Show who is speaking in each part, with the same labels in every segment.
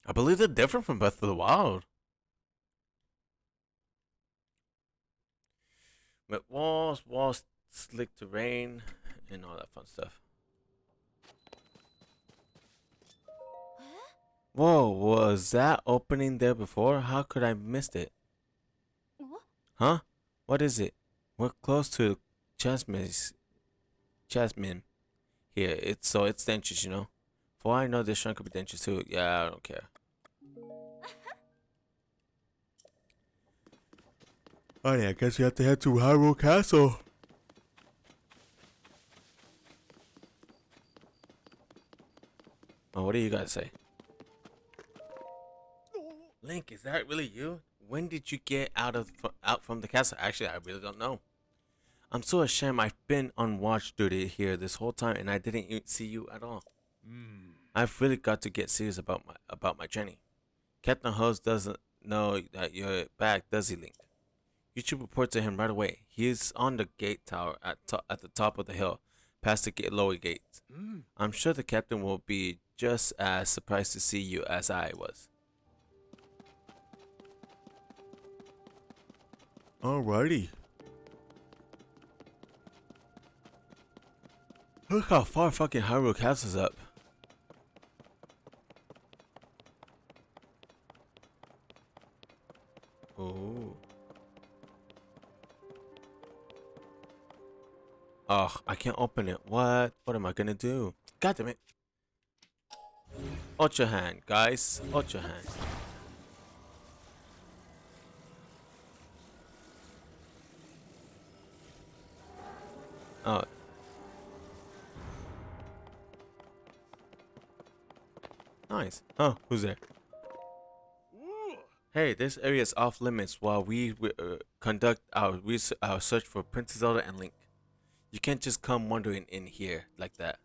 Speaker 1: I believe they're different from Breath of the Wild. With walls, slick terrain, and all that fun stuff. Whoa, was that opening there before? How could I missed it? Huh? What is it? We're close to Jasmine here. It's dangerous, you know. For all I know, this shrine could be dangerous too. Yeah, I don't care. Oh yeah, I guess we have to head to Hyrule Castle. Oh, what do you guys say? Link, is that really you? When did you get out from the castle? Actually, I really don't know. I'm so ashamed. I've been on watch duty here this whole time, and I didn't even see you at all. I've really got to get serious about my journey. Captain Hose doesn't know that you're back, does he, Link? You should report to him right away. He's on the gate tower at the top of the hill, past the lower gates. I'm sure the captain will be just as surprised to see you as I was. Alrighty. Look how far fucking Hyrule Castle's up. Oh. Ugh, I can't open it. What? What am I gonna do? God damn it. Ultra hand, guys. Ultra hand. Oh. Nice. Oh, who's there? Hey, this area is off limits while we conduct our search for Princess Zelda and Link. You can't just come wandering in here like that.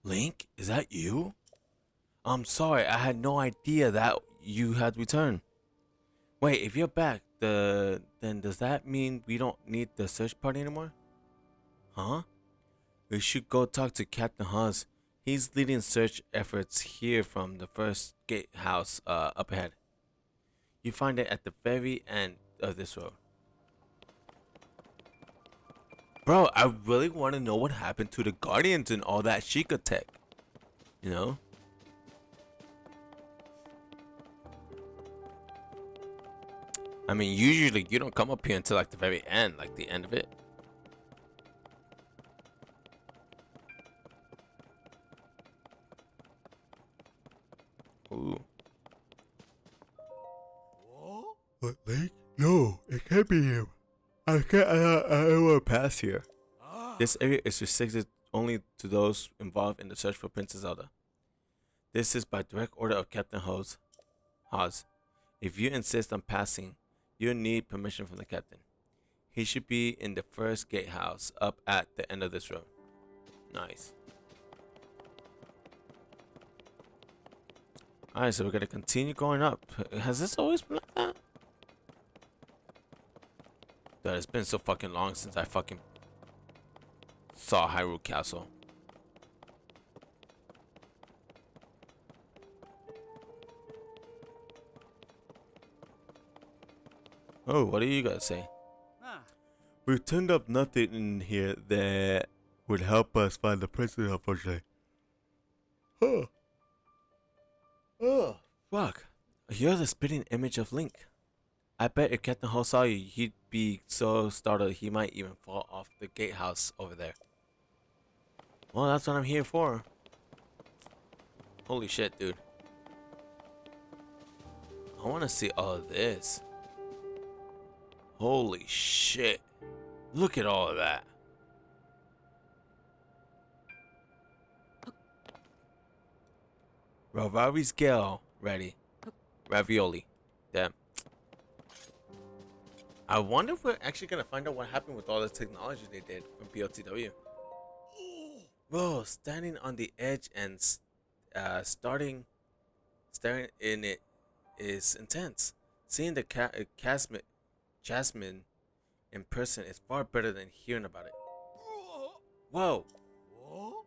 Speaker 1: Link, is that you? I'm sorry, I had no idea that you had returned. Wait, if you're back, then does that mean we don't need the search party anymore? Huh? We should go talk to Captain Haas. He's leading search efforts here from the first gatehouse up ahead. You find it at the very end of this road. Bro, I really want to know what happened to the Guardians and all that Sheikah tech. You know? I mean, usually you don't come up here until like the very end, like the end of it. Ooh. What, Link? No, it can't be him. I can't. I don't want to pass here. This area is restricted only to those involved in the search for Princess Zelda. This is by direct order of Captain Haas. If you insist on passing, you'll need permission from the captain. He should be in the first gatehouse up at the end of this road. Nice. Alright, so we're gonna continue going up. Has this always been like that? Dude, it's been so fucking long since I fucking saw Hyrule Castle. Oh, what do you guys say? We've turned up nothing in here that would help us find the princess, unfortunately. Huh. Oh, fuck. You're the spitting image of Link. I bet if Captain Ho saw you, he'd be so startled he might even fall off the gatehouse over there. Well, that's what I'm here for. Holy shit, dude. I want to see all of this. Holy shit. Look at all of that. Ravari's Gale ready. Ravioli. Damn. I wonder if we're actually gonna find out what happened with all the technology they did from POTW. Bro, standing on the edge and staring in it is intense. Seeing the Jasmine in person is far better than hearing about it. Whoa!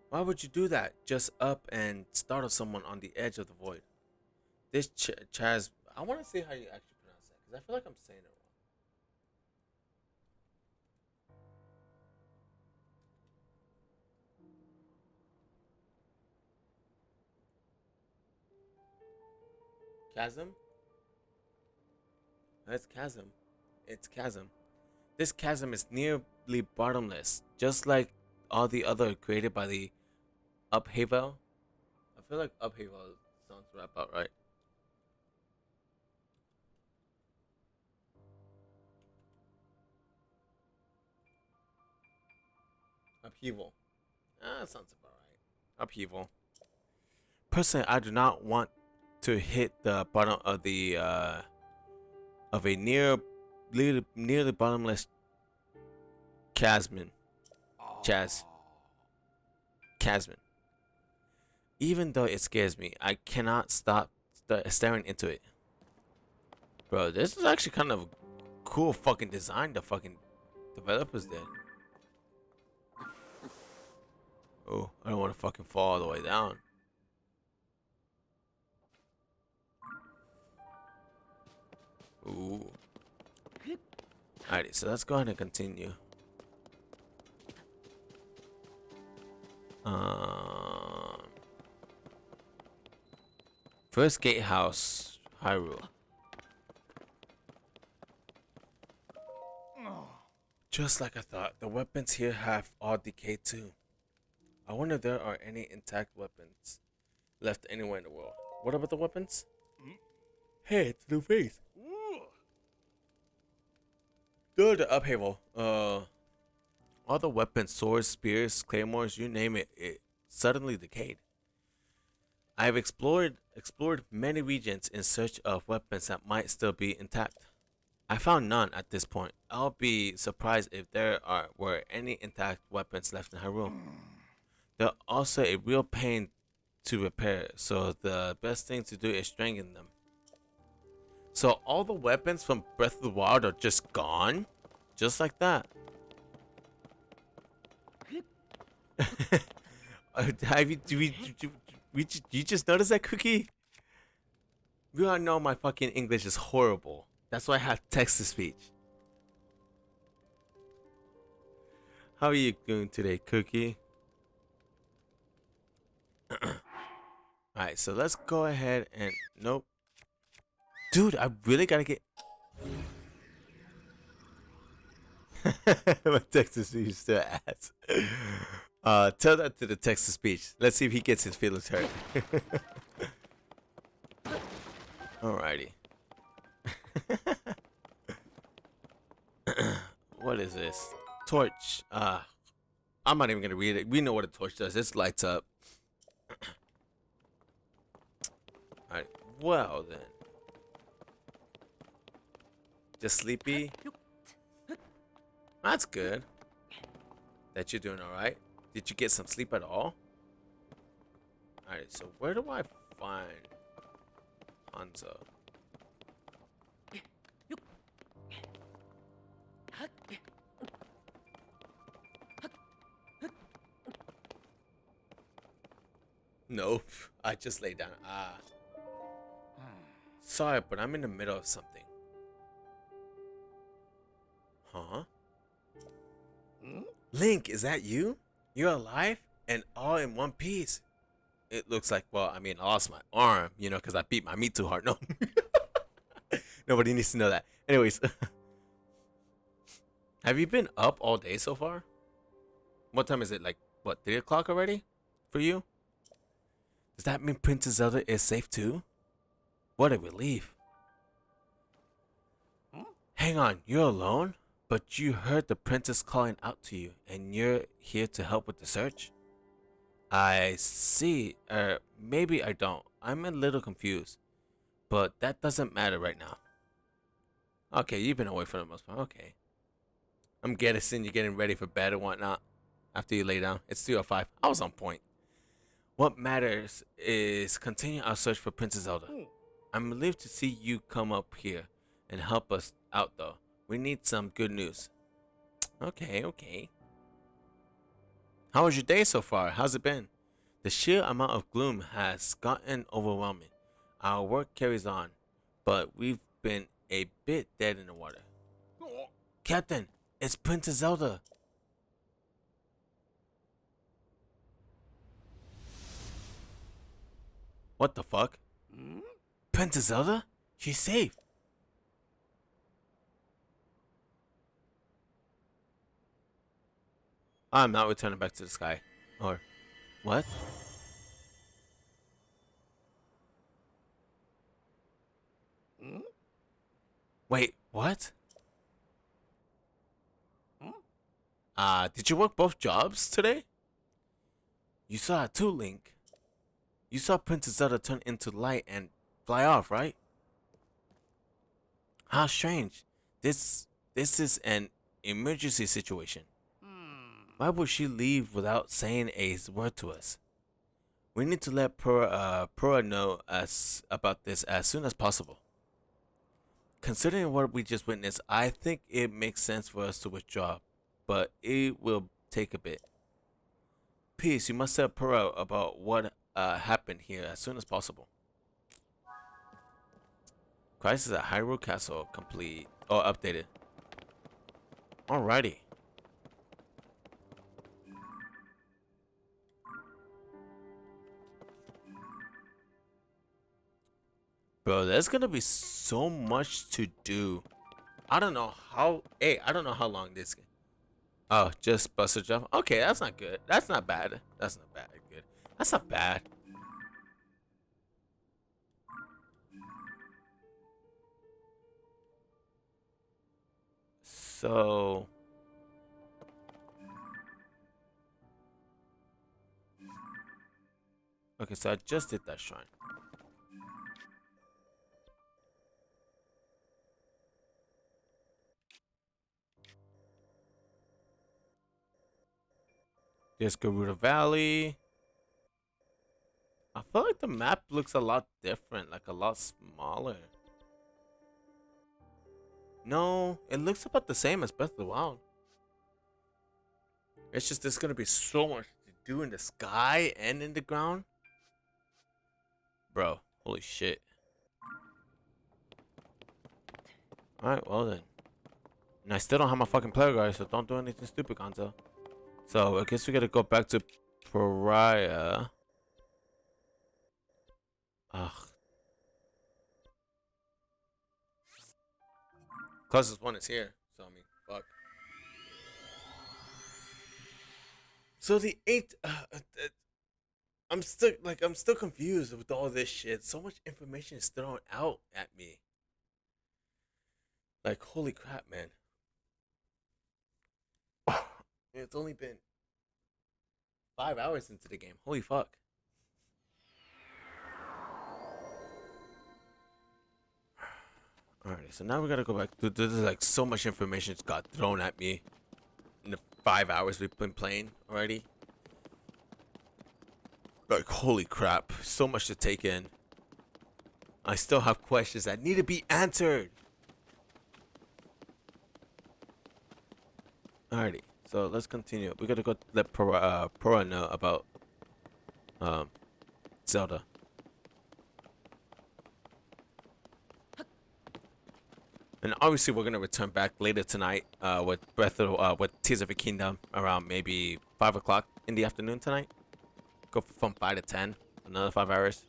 Speaker 1: Why would you do that? Just up and startle someone on the edge of the void. This Chaz, I want to see how you actually pronounce that because I feel like I'm saying it wrong. Chasm? That's chasm. It's chasm. This chasm is nearly bottomless, just like all the other created by the upheaval. I feel like upheaval sounds about right. Upheaval. That sounds about right. Upheaval. Personally, I do not want to hit the bottom of a nearly bottomless chasm. Chaz. Chasm. Even though it scares me, I cannot stop staring into it. Bro, this is actually kind of a cool fucking design the fucking developers did. Oh, I don't want to fucking fall all the way down. Ooh. Alrighty, so let's go ahead and continue. First gatehouse, Hyrule. Just like I thought, the weapons here have all decayed too. I wonder if there are any intact weapons left anywhere in the world. What about the weapons? Hey, it's a new face. During the upheaval, all the weapons, swords, spears, claymores, you name it, it suddenly decayed. I have explored many regions in search of weapons that might still be intact. I found none at this point. I'll be surprised if there were any intact weapons left in Hyrule. They're also a real pain to repair, so the best thing to do is strengthen them. So all the weapons from Breath of the Wild are just gone? Just like that. You just noticed that, Cookie? We all know my fucking English is horrible. That's why I have text to speech. How are you doing today, Cookie? Alright, so let's go ahead and... Nope. Dude, I really gotta get... My text to speech still ass. Tell that to the text to speech. Let's see if he gets his feelings hurt. Alrighty. What is this? Torch. I'm not even gonna read it. We know what a torch does. It lights up. Alright. Well then. Just sleepy. That's good. That you're doing alright. Did you get some sleep at all? Alright, so where do I find Hanzo? Nope. I just lay down. Sorry, but I'm in the middle of something. Huh? Link, is that you? You're alive? And all in one piece? It looks like, well, I mean, I lost my arm, you know, because I beat my meat too hard. No. Nobody needs to know that. Anyways. Have you been up all day so far? What time is it? Like, what, 3 o'clock already? For you? Does that mean Princess Zelda is safe too? What a relief. Hang on, you're alone? But you heard the princess calling out to you, and you're here to help with the search? I see. Maybe I don't. I'm a little confused. But that doesn't matter right now. Okay, you've been away for the most part. Okay. I'm guessing you're getting ready for bed and whatnot after you lay down. It's 3:05. I was on point. What matters is continue our search for Princess Zelda. I'm relieved to see you come up here and help us out, though. We need some good news. Okay. How was your day so far? How's it been? The sheer amount of gloom has gotten overwhelming. Our work carries on, but we've been a bit dead in the water. Captain, it's Princess Zelda. What the fuck? Princess Zelda? She's safe. I'm not returning back to the sky. Or what? Wait, what? Did you work both jobs today? You saw it too, Link. You saw Princess Zelda turn into light and fly off, right? How strange. This is an emergency situation. Why would she leave without saying a word to us? We need to let Pura know us about this as soon as possible. Considering what we just witnessed, I think it makes sense for us to withdraw, but it will take a bit. Please, you must tell Pura about what happened here as soon as possible. Crisis at Hyrule Castle complete or updated. Alrighty. Bro, there's gonna be so much to do. I don't know how. Hey, I don't know how long this. Oh, just Buster Jump. Okay, that's not good. That's not bad. That's not bad. Good. That's not bad. So. Okay, so I just did that shrine. There's Garuda Valley. I feel like the map looks a lot different, like a lot smaller. No, it looks about the same as Breath of the Wild. It's just there's gonna be so much to do in the sky and in the ground. Bro, holy shit. Alright, well then. And I still don't have my fucking player guard, so don't do anything stupid, Gonzo. So I guess we gotta go back to Pariah. Ugh. Closest one is here, so I mean, fuck. So the 8th, I'm still confused with all this shit. So much information is thrown out at me. Like, holy crap, man. It's only been 5 hours into the game. Holy fuck. Alright, so now we gotta go back. There's like so much information just got thrown at me in the 5 hours we've been playing already. Like, holy crap. So much to take in. I still have questions that need to be answered. Alrighty, so let's continue. We gotta go let Pura know about Zelda. And obviously we're gonna return back later tonight with with Tears of the Kingdom around maybe 5 o'clock in the afternoon tonight. Go from 5 to 10, another 5 hours.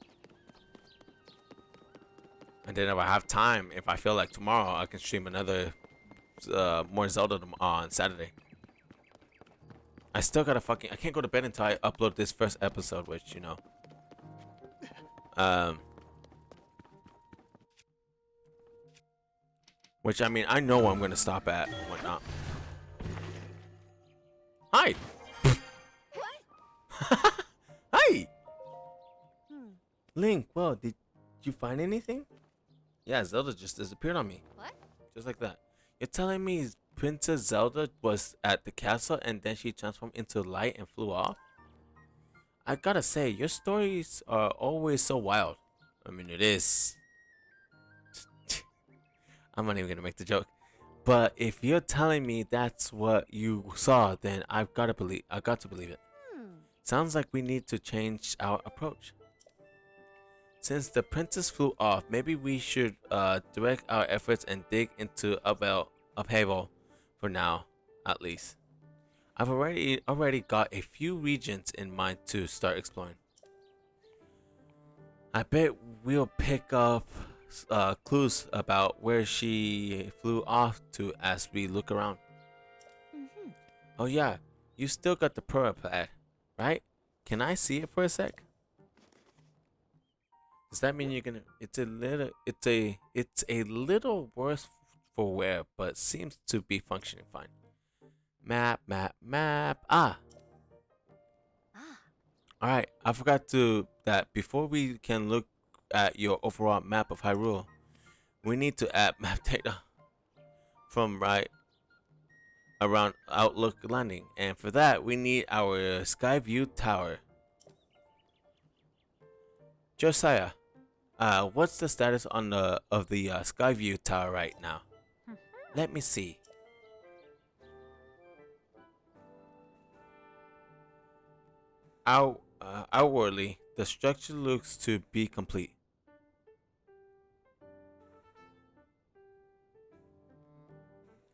Speaker 1: And then if I have time, if I feel like tomorrow, I can stream another more Zelda on Saturday. I still gotta I can't go to bed until I upload this first episode, which, you know. Which, I mean, I know where I'm gonna stop at and whatnot. Hi! Hi! Link, well, did you find anything? Yeah, Zelda just disappeared on me.
Speaker 2: What?
Speaker 1: Just like that. You're telling me Princess Zelda was at the castle and then she transformed into light and flew off? I gotta say, your stories are always so wild. I mean, it is. I'm not even gonna make the joke. But if you're telling me that's what you saw, then I got to believe it. Sounds like we need to change our approach. Since the princess flew off, maybe we should direct our efforts and dig into upheaval for now, at least. I've already got a few regions in mind to start exploring. I bet we'll pick up clues about where she flew off to as we look around. Oh yeah, you still got the pearl pad, right? Can I see it for a sec? Does that mean you're gonna? It's a little worse for wear, but seems to be functioning fine. Map. Ah, all right. I forgot to that before we can look at your overall map of Hyrule, we need to add map data from right around Outlook Landing, and for that we need our sky view tower. Josiah, what's the status on the sky view tower right now? Let me see. Outwardly, the structure looks to be complete.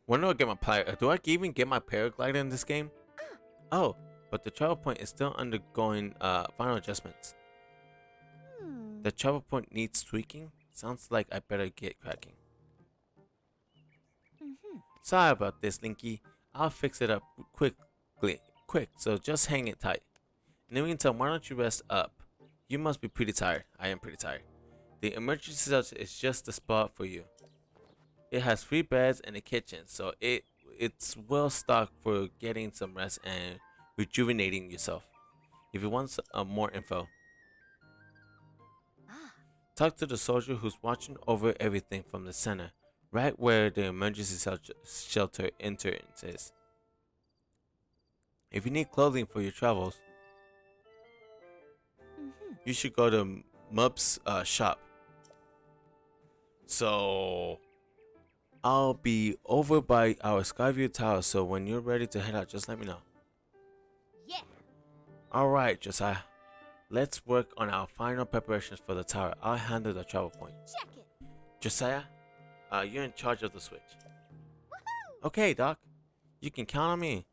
Speaker 1: When do I get my do I even get my paraglider in this game? Oh, but the travel point is still undergoing final adjustments. The travel point needs tweaking. Sounds like I better get cracking. Sorry about this, Linky. I'll fix it up quick. So just hang it tight. In the meantime, why don't you rest up? You must be pretty tired. I am pretty tired. The emergency shelter is just the spot for you. It has 3 beds and a kitchen, so it's well stocked for getting some rest and rejuvenating yourself. If you want some, more info, talk to the soldier who's watching over everything from the center, right where the emergency shelter entrance is. If you need clothing for your travels, you should go to Mub's shop. So I'll be over by our Skyview Tower, so when you're ready to head out, just let me know. Yeah. Alright, Josiah. Let's work on our final preparations for the tower. I'll handle the travel point. Check it. Josiah, you're in charge of the switch. Woohoo! Okay, Doc. You can count on me.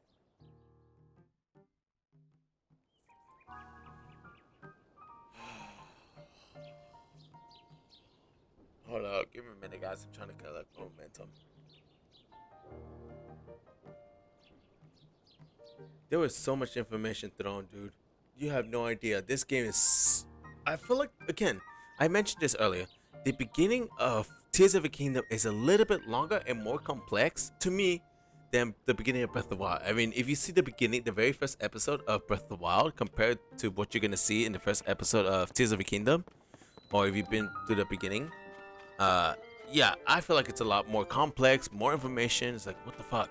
Speaker 1: Hold up, give me a minute, guys. I'm trying to collect momentum. There was so much information thrown, dude. You have no idea. This game is... I feel like, again, I mentioned this earlier. The beginning of Tears of the Kingdom is a little bit longer and more complex to me than the beginning of Breath of the Wild. I mean, if you see the beginning, the very first episode of Breath of the Wild compared to what you're going to see in the first episode of Tears of the Kingdom, or if you've been to the beginning, yeah, I feel like it's a lot more complex, more information. It's like, what the fuck?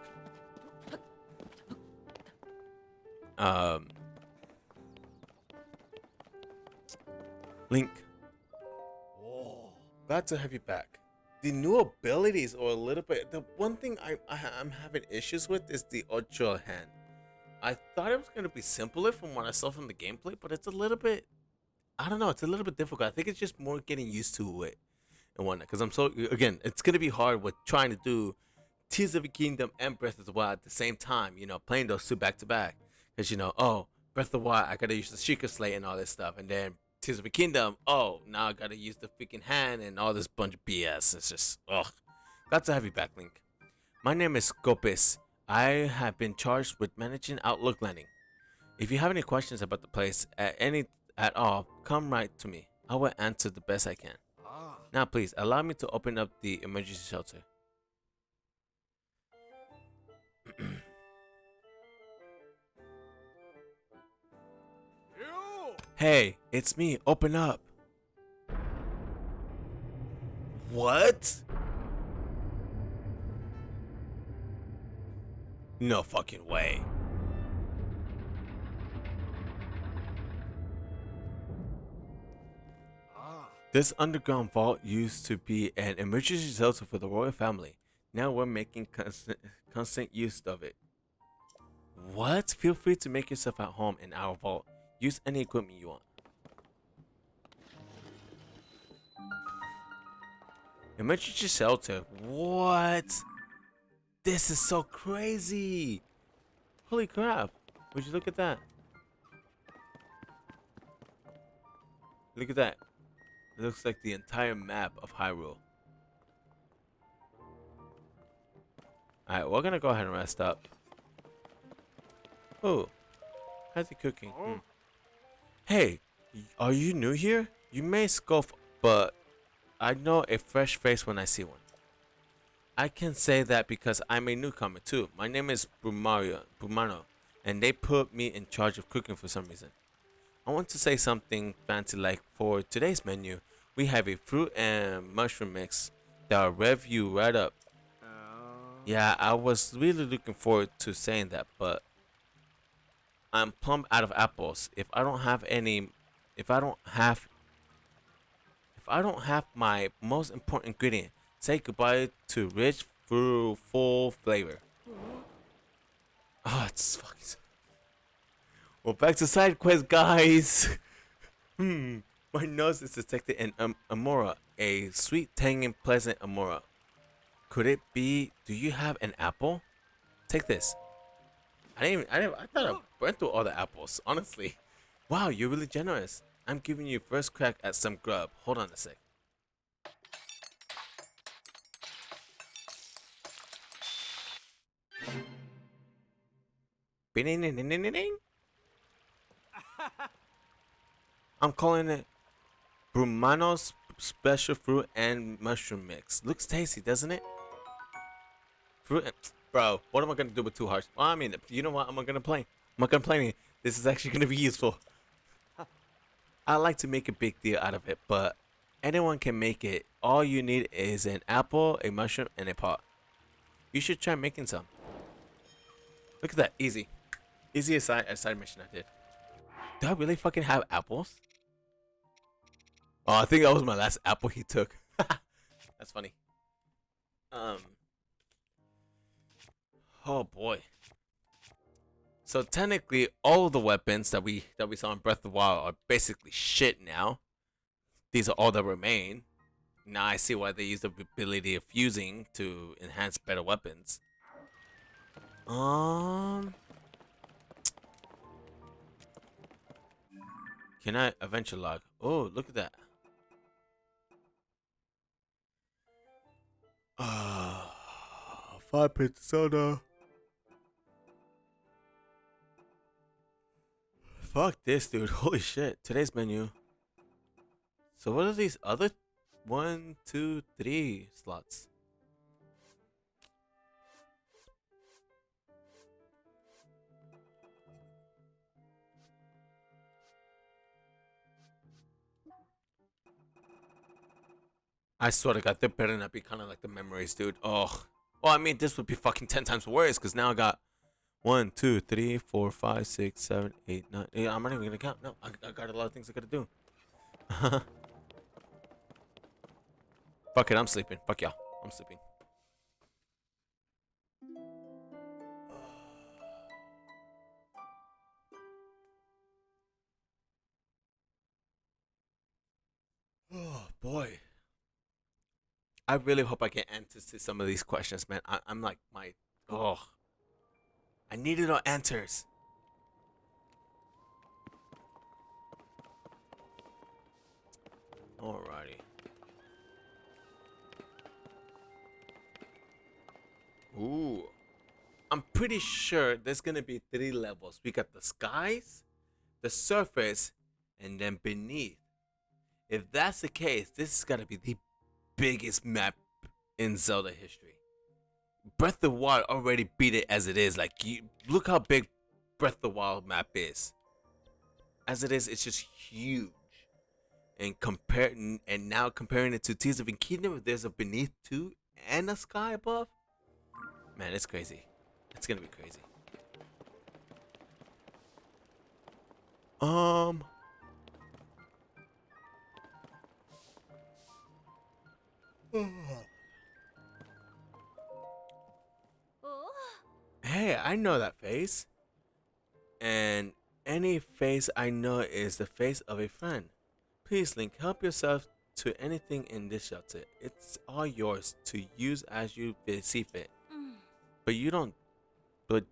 Speaker 1: Link. Glad to have you back. The new abilities are a little bit... The one thing I'm having issues with is the Ultra Hand. I thought it was going to be simpler from what I saw from the gameplay, but it's a little bit... I don't know, it's a little bit difficult. I think it's just more getting used to it and whatnot. Because I'm so... Again, it's going to be hard with trying to do Tears of the Kingdom and Breath of the Wild at the same time. You know, playing those two back to back. Because, you know, oh, Breath of the Wild, I got to use the Sheikah Slate and all this stuff. And then Tears of the Kingdom, oh, now I got to use the freaking hand and all this bunch of BS. It's just, ugh. Glad to have you back, Link. My name is Scopus. I have been charged with managing Outlook Landing. If you have any questions about the place at all, come right to me. I will answer the best I can. Now, please, allow me to open up the emergency shelter. Hey, it's me. Open up. What? No fucking way. This underground vault used to be an emergency shelter for the royal family. Now we're making constant use of it. What? Feel free to make yourself at home in our vault. Use any equipment you want. Emergency shelter. What? This is so crazy. Holy crap. Would you look at that? Look at that. It looks like the entire map of Hyrule. Alright, we're gonna go ahead and rest up. Oh, how's he cooking? Hey, are you new here? You may scoff, but I know a fresh face when I see one. I can say that because I'm a newcomer too. My name is Brumano, and they put me in charge of cooking for some reason. I want to say something fancy like for today's menu, we have a fruit and mushroom mix that'll rev you right up. Yeah, I was really looking forward to saying that, but I'm plumb out of apples. If I don't have if I don't have my most important ingredient, say goodbye to rich, full flavor. Oh, it's fucking. Well, back to side quest, guys. My nose is detected in Amora, a sweet, tangy, pleasant Amora. Could it be? Do you have an apple? Take this. I thought I went through all the apples. Honestly, wow, you're really generous. I'm giving you first crack at some grub. Hold on a sec. Bing-ding-ding-ding-ding-ding. I'm calling it Brumano's special fruit and mushroom mix. Looks tasty, doesn't it? Fruit, bro. What am I gonna do with two hearts? Well, I mean, you know what? I'm not gonna play. I'm not complaining. This is actually gonna be useful. I like to make a big deal out of it, but anyone can make it. All you need is an apple, a mushroom, and a pot. You should try making some. Look at that, easy. Easy side mission I did. Do I really fucking have apples? Oh, I think that was my last apple he took. That's funny. Um. Oh boy. So technically, all of the weapons that we saw in Breath of the Wild are basically shit now. These are all that remain. Now I see why they use the ability of fusing to enhance better weapons. Can I adventure log? Oh, look at that. Ah, 5 soda. Fuck this, dude. Holy shit. Today's menu. So what are these other 1, 2, 3 slots? I swear to God, they better not be kind of like the memories, dude. Oh, well, I mean, this would be fucking 10 times worse because now I got 1, 2, 3, 4, 5, 6, 7, 8, 9. Yeah, I'm not even gonna count. No, I got a lot of things I gotta do. Fuck it, I'm sleeping. Fuck y'all, I'm sleeping. Oh boy, I really hope I get answers to some of these questions, man. I'm like oh, I need to know answers. Alrighty. Ooh. I'm pretty sure there's gonna be 3 levels. We got the skies, the surface, and then beneath. If that's the case, this has gotta be the biggest map in Zelda history. Breath of the Wild already beat it as it is. Like, look how big Breath of the Wild map is. As it is, it's just huge. And now comparing it to Tears of the Kingdom, if there's a beneath too and a sky above, man, it's crazy. It's gonna be crazy. Um. Hey, I know that face. And any face I know is the face of a friend. Please, Link, help yourself to anything in this shelter. It's all yours to use as you see fit. But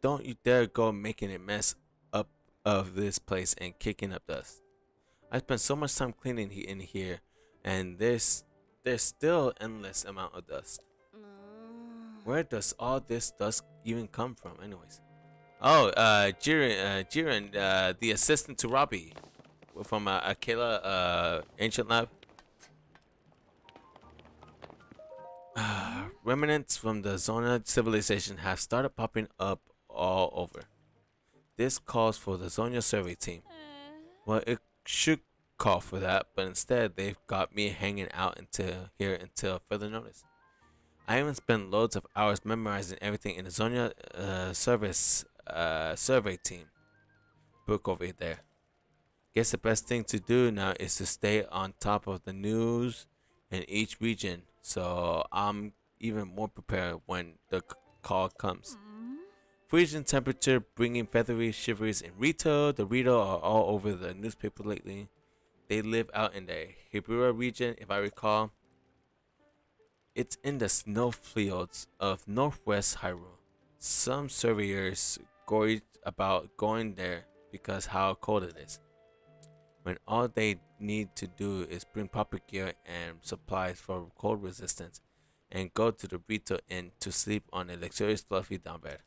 Speaker 1: don't you dare go making a mess up of this place and kicking up dust. I spent so much time cleaning in here, and there's still endless amount of dust. Where does all this dust even come from, anyways? Oh, Jiren, the assistant to Robbie from Akela, Ancient Lab. Remnants from the Zona civilization have started popping up all over. This calls for the Zonia survey team. Well, it should call for that, but instead they've got me hanging out until further notice. I even spent loads of hours memorizing everything in the Zonia survey team book over there. Guess the best thing to do now is to stay on top of the news in each region, so I'm even more prepared when the call comes. Freezing temperature bringing feathery shiveries in Rito. The Rito are all over the newspaper lately. They live out in the Hibura region, if I recall. It's in the snowfields of northwest Hyrule. Some surveyors gorge about going there because how cold it is, when all they need to do is bring proper gear and supplies for cold resistance and go to the Rito Inn to sleep on a luxurious fluffy down bed.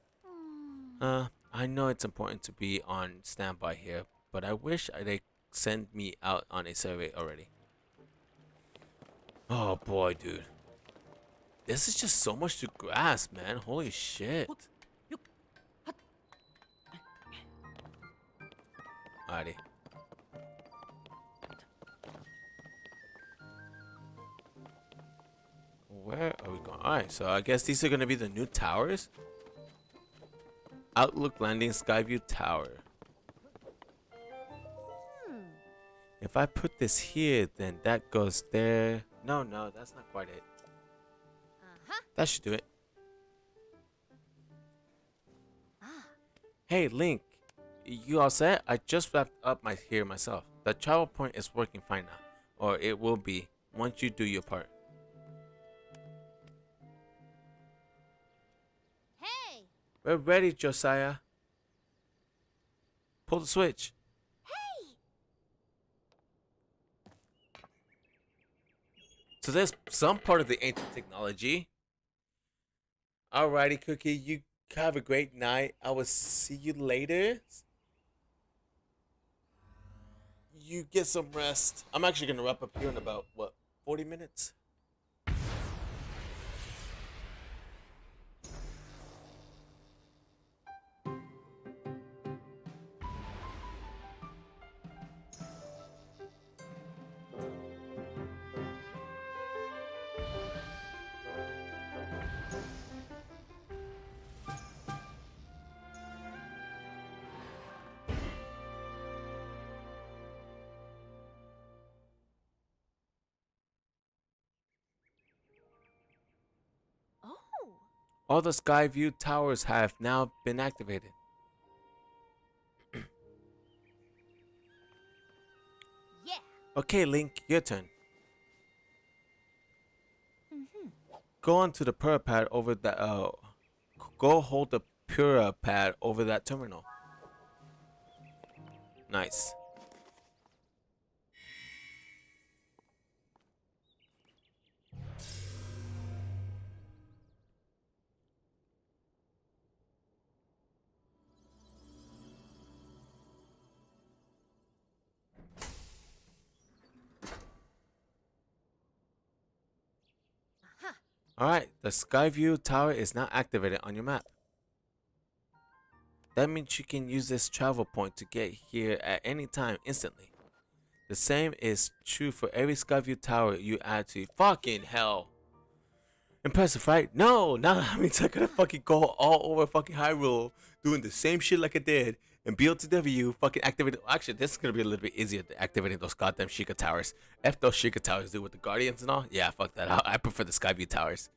Speaker 1: I know it's important to be on standby here, but I wish they sent me out on a survey already. Oh boy, dude. This is just so much to grasp, man. Holy shit. Alrighty. Where are we going? Alright, so I guess these are going to be the new towers. Outlook Landing Skyview Tower. If I put this here, then that goes there. No, that's not quite it. That should do it. Hey, Link. You all set? I just wrapped up here myself. The travel point is working fine now. Or it will be once you do your part.
Speaker 2: Hey!
Speaker 1: We're ready, Josiah. Pull the switch.
Speaker 2: Hey!
Speaker 1: So there's some part of the ancient technology. Alrighty, Cookie. You have a great night. I will see you later. You get some rest. I'm actually going to wrap up here in about, 40 minutes?
Speaker 2: Oh!
Speaker 1: All the Skyview towers have now been activated.
Speaker 2: Yeah!
Speaker 1: Okay, Link, your turn. Go on to the Pura pad over that. Go hold the Pura pad over that terminal. Nice. Alright, the Skyview Tower is now activated on your map. That means you can use this travel point to get here at any time instantly. The same is true for every Skyview Tower you add to. Fucking hell. Impressive, right? No, now that means I gotta fucking go all over fucking Hyrule doing the same shit like I did and BLTW fucking activate. Actually, this is gonna be a little bit easier to activating those goddamn Sheikah Towers. F those Sheikah Towers do with the Guardians and all. Yeah, fuck that. I prefer the Skyview Towers.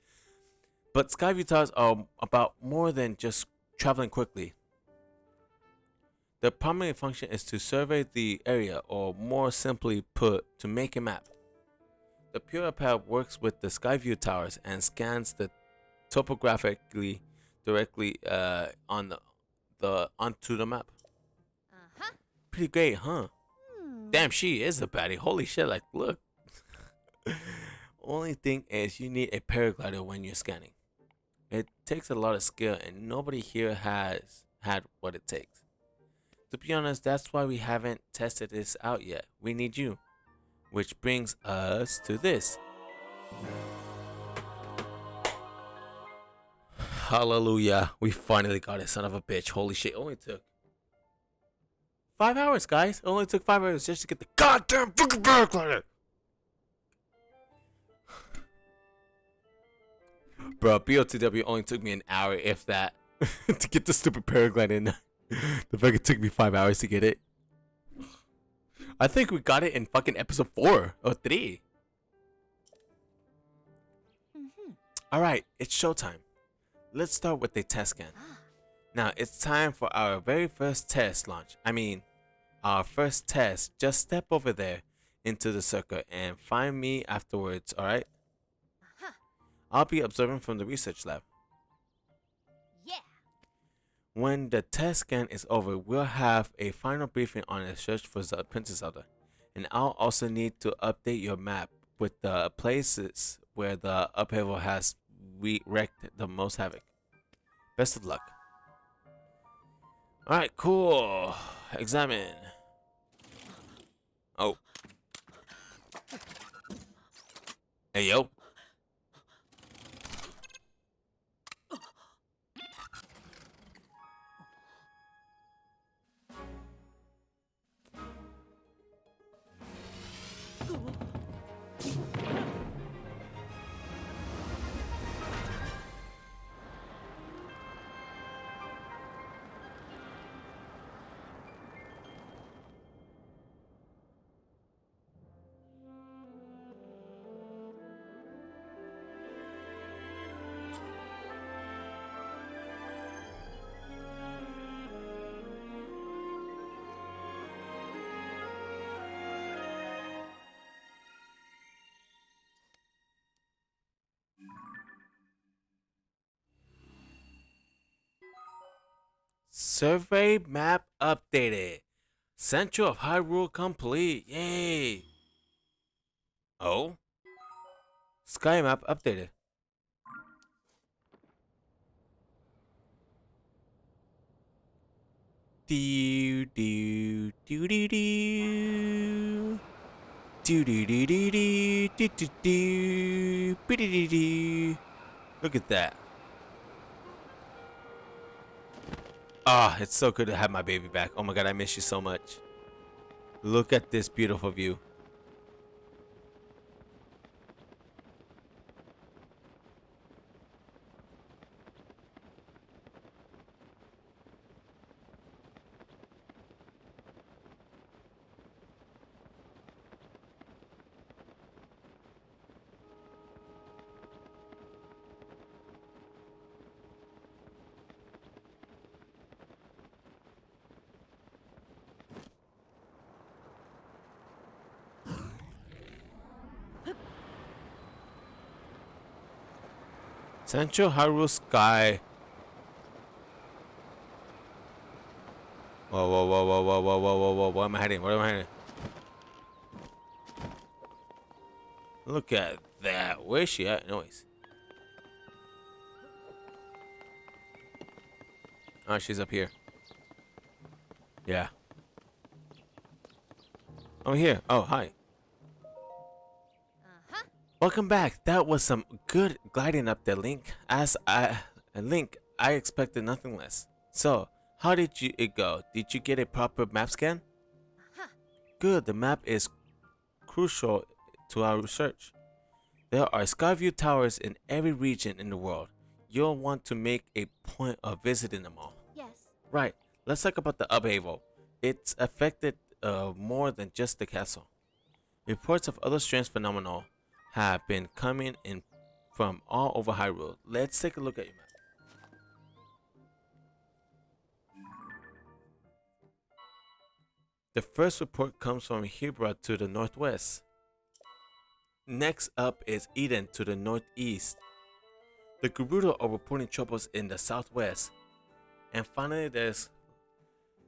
Speaker 1: But Skyview Towers are about more than just traveling quickly. Their primary function is to survey the area, or more simply put, to make a map. The Pura pad works with the Skyview towers and scans the topographically directly on the onto the map.
Speaker 2: Uh-huh.
Speaker 1: Pretty great, huh?
Speaker 2: Hmm.
Speaker 1: Damn, she is a baddie. Holy shit! Like, look. Only thing is, you need a paraglider when you're scanning. It takes a lot of skill, and nobody here has had what it takes. To be honest, that's why we haven't tested this out yet. We need you. Which brings us to this. Hallelujah. We finally got it, son of a bitch. Holy shit. Only took 5 hours, guys. It only took 5 hours just to get the goddamn fucking paraglider. Bro, BOTW only took me an hour, if that, to get the stupid paraglider in. The fuck, it took me 5 hours to get it. I think we got it in fucking episode 4 or 3.
Speaker 2: Mm-hmm.
Speaker 1: Alright, it's showtime. Let's start with the test scan.
Speaker 2: Ah.
Speaker 1: Now, it's time for our very first test launch. I mean, our first test. Just step over there into the circle and find me afterwards, alright?
Speaker 2: Uh-huh.
Speaker 1: I'll be observing from the research lab.
Speaker 2: Yeah.
Speaker 1: When the test scan is over, we'll have a final briefing on a search for Princess Zelda. And I'll also need to update your map with the places where the upheaval has wreaked the most havoc. Best of luck. Alright, cool. Examine. Oh. Hey, yo. Survey map updated. Central of Hyrule complete. Yay. Oh? Sky map updated. Do do do do do. Do do do do do do do do. Be-do-do-do. Look at that. Ah, it's so good to have my baby back. Oh my god, I miss you so much. Look at this beautiful view. Central Hyrule Sky. Whoa, whoa, whoa, whoa, whoa, whoa, whoa, whoa, whoa. Where am I heading? Where am I heading? Look at that. Where's she at? Noise. Oh, she's up here. Yeah. Oh, here. Oh, hi.
Speaker 2: Uh-huh.
Speaker 1: Welcome back. That was some good gliding up there, Link. I expected nothing less. So, how did it go? Did you get a proper map scan?
Speaker 2: Uh-huh.
Speaker 1: Good. The map is crucial to our research. There are Skyview towers in every region in the world. You'll want to make a point of visiting them all.
Speaker 2: Yes.
Speaker 1: Right. Let's talk about the upheaval. It's affected more than just the castle. Reports of other strange phenomena have been coming in from all over Hyrule. Let's take a look at your map. The first report comes from Hibra to the northwest. Next up is Eden to the northeast. The Gerudo are reporting troubles in the southwest. And finally there's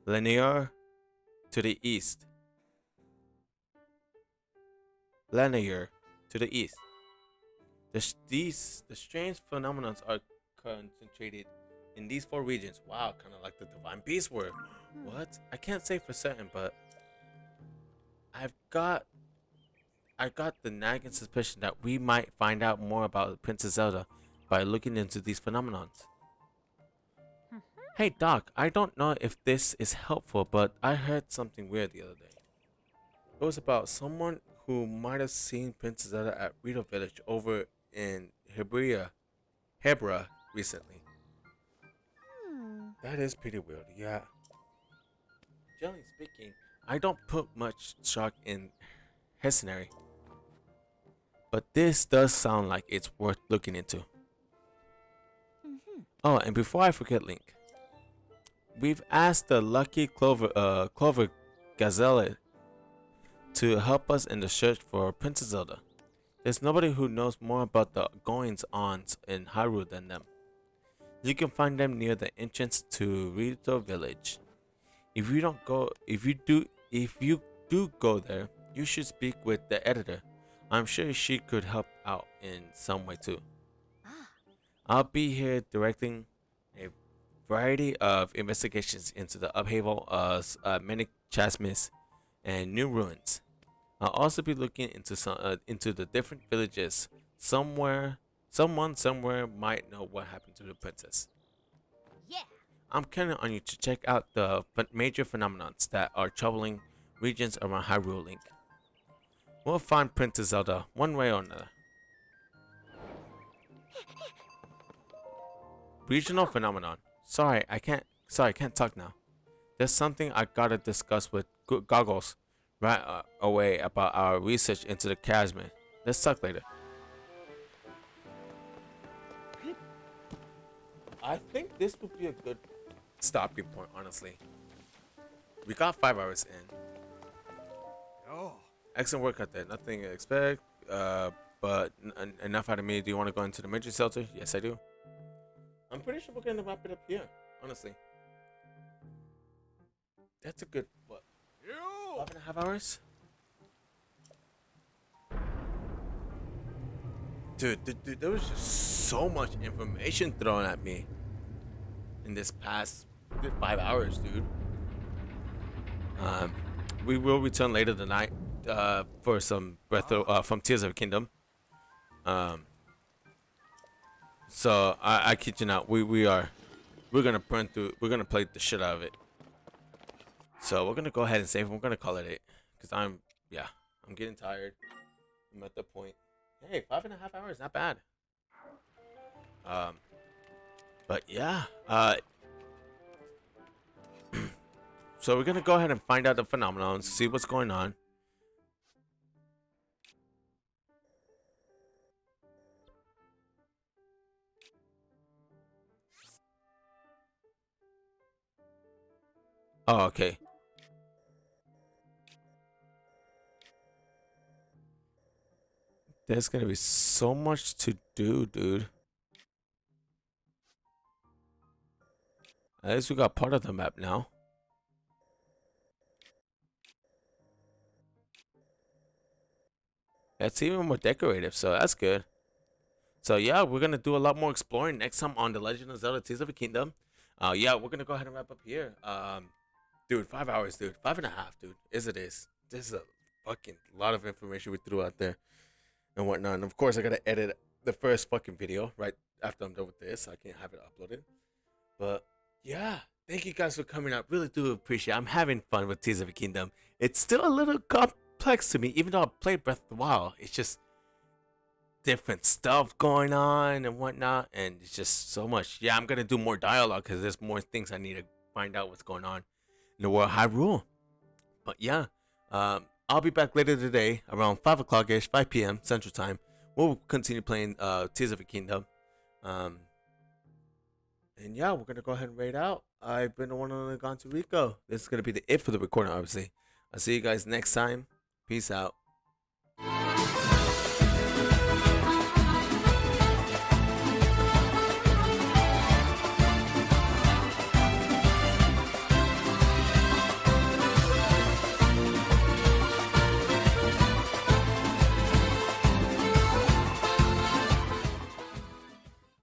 Speaker 1: Lanier to the east. Lanier to the east. The strange phenomena are concentrated in these 4 regions. Wow, kind of like the Divine Beast were. What? I can't say for certain, but I got the nagging suspicion that we might find out more about Princess Zelda by looking into these phenomena. Hey Doc, I don't know if this is helpful, but I heard something weird the other day. It was about someone who might have seen Princess Zelda at Rito Village over in Hebra recently. That is pretty weird, yeah. Generally speaking, I don't put much stock in Hessenary, but this does sound like it's worth looking into. Oh, and before I forget, Link, we've asked the lucky Clover Gazelle to help us in the search for Princess Zelda. There's nobody who knows more about the goings-ons in Hyrule than them. You can find them near the entrance to Rito Village. If you do go there, you should speak with the editor. I'm sure she could help out in some way too. I'll be here directing a variety of investigations into the upheaval of many chasms and new ruins. I'll also be looking into the different villages. Someone somewhere might know what happened to the princess.
Speaker 2: Yeah.
Speaker 1: I'm counting on you to check out the major phenomena that are troubling regions around Hyrule, Link. We'll find Princess Zelda one way or another. Regional phenomenon. Sorry, I can't talk now. There's something I gotta discuss with Goggles right away about our research into the chasm. Let's talk later. I think this would be a good stopping point, honestly. We got 5 hours in.
Speaker 3: Oh.
Speaker 1: Excellent work out there. Nothing to expect, but enough out of me. Do you want to go into the major shelter? Yes, I do. I'm pretty sure we're going to wrap it up here, honestly. That's a good, what, 5.5 hours? Dude, there was just so much information thrown at me in this past 5 hours, dude. We will return later tonight for some from Tears of the Kingdom. So I kid you not, we're gonna we're gonna play the shit out of it. So we're gonna go ahead and save and we're gonna call it 8. Cause I'm getting tired. I'm at the point. Hey, 5.5 hours, not bad. But yeah, so we're gonna go ahead and find out the phenomenon, see what's going on. Oh, okay. There's gonna be so much to do, dude. At least we got part of the map now. That's even more decorative, so that's good. So yeah, we're gonna do a lot more exploring next time on the Legend of Zelda: Tears of the Kingdom. Yeah, we're gonna go ahead and wrap up here. Dude, 5 hours, dude, 5.5, dude. This is a fucking lot of information we threw out there and whatnot. And of course, I gotta edit the first fucking video right after I'm done with this. So I can't have it uploaded. But yeah, thank you guys for coming out. Really do appreciate it. I'm having fun with Tears of the Kingdom. It's still a little complex to me, even though I played Breath of the Wild. It's just different stuff going on and whatnot, and it's just so much. Yeah, I'm gonna do more dialogue because there's more things I need to find out what's going on in the world of Hyrule. But yeah, I'll be back later today around 5 o'clock ish, 5 p.m. Central Time. We'll continue playing Tears of the Kingdom. And yeah, we're gonna go ahead and raid out. I've been the one on the Gone to Rico. This is gonna be it for the recording, obviously. I'll see you guys next time. Peace out.